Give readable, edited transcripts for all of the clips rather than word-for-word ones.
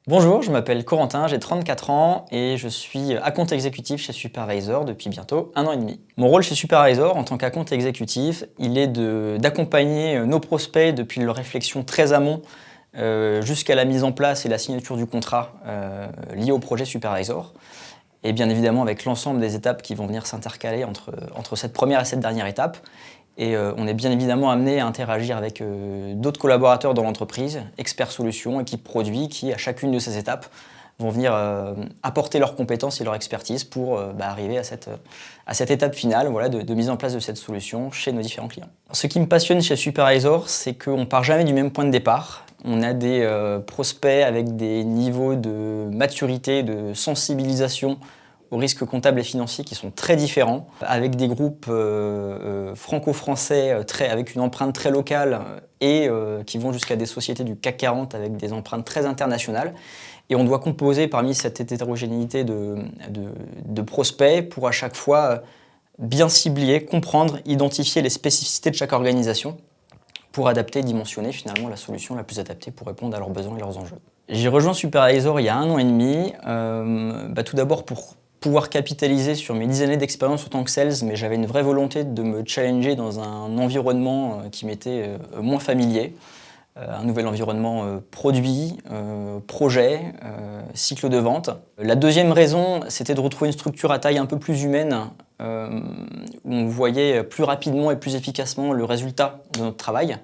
Bonjour, je m'appelle Corentin, j'ai 34 ans et je suis account exécutif chez Supervisor depuis bientôt 1 an et demi. Mon rôle chez Supervisor en tant qu'account exécutif, il est d'accompagner nos prospects depuis leur réflexion très amont jusqu'à la mise en place et la signature du contrat lié au projet Supervisor. Et bien évidemment avec l'ensemble des étapes qui vont venir s'intercaler entre cette première et cette dernière étape. Et on est bien évidemment amené à interagir avec d'autres collaborateurs dans l'entreprise, experts solutions, équipes produits, qui à chacune de ces étapes vont venir apporter leurs compétences et leur expertise pour arriver à cette étape finale voilà, de mise en place de cette solution chez nos différents clients. Ce qui me passionne chez Supervisor, c'est qu'on ne part jamais du même point de départ. On a des prospects avec des niveaux de maturité, de sensibilisation aux risques comptables et financiers qui sont très différents, avec des groupes franco-français avec une empreinte très locale et qui vont jusqu'à des sociétés du CAC 40 avec des empreintes très internationales. Et on doit composer parmi cette hétérogénéité de prospects pour à chaque fois bien cibler, comprendre, identifier les spécificités de chaque organisation pour adapter et dimensionner finalement la solution la plus adaptée pour répondre à leurs besoins et leurs enjeux. J'ai rejoint Supervisor il y a 1 an et demi, tout d'abord pour pouvoir capitaliser sur mes 10 années d'expérience en tant que sales, mais j'avais une vraie volonté de me challenger dans un environnement qui m'était moins familier. Un nouvel environnement produit, projet, cycle de vente. La deuxième raison, c'était de retrouver une structure à taille un peu plus humaine, où on voyait plus rapidement et plus efficacement le résultat de notre travail.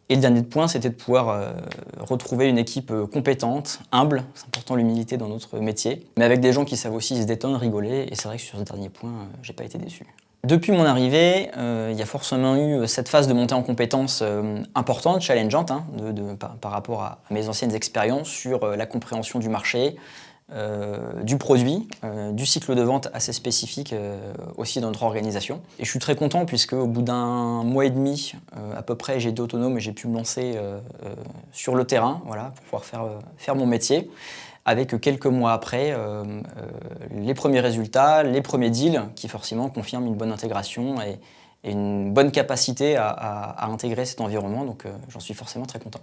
Et le dernier point, c'était de pouvoir retrouver une équipe compétente, humble, c'est important l'humilité dans notre métier, mais avec des gens qui savent aussi se détendre, rigoler, et c'est vrai que sur ce dernier point, j'ai pas été déçu. Depuis mon arrivée, il y a forcément eu cette phase de montée en compétences importante, challengeante, par rapport à mes anciennes expériences sur la compréhension du marché, du produit, du cycle de vente assez spécifique aussi dans notre organisation. Et je suis très content puisque au bout d'1 mois et demi à peu près, j'ai été autonome et j'ai pu me lancer sur le terrain voilà, pour pouvoir faire mon métier. Avec quelques mois après, les premiers résultats, les premiers deals qui forcément confirment une bonne intégration et une bonne capacité à intégrer cet environnement. Donc j'en suis forcément très content.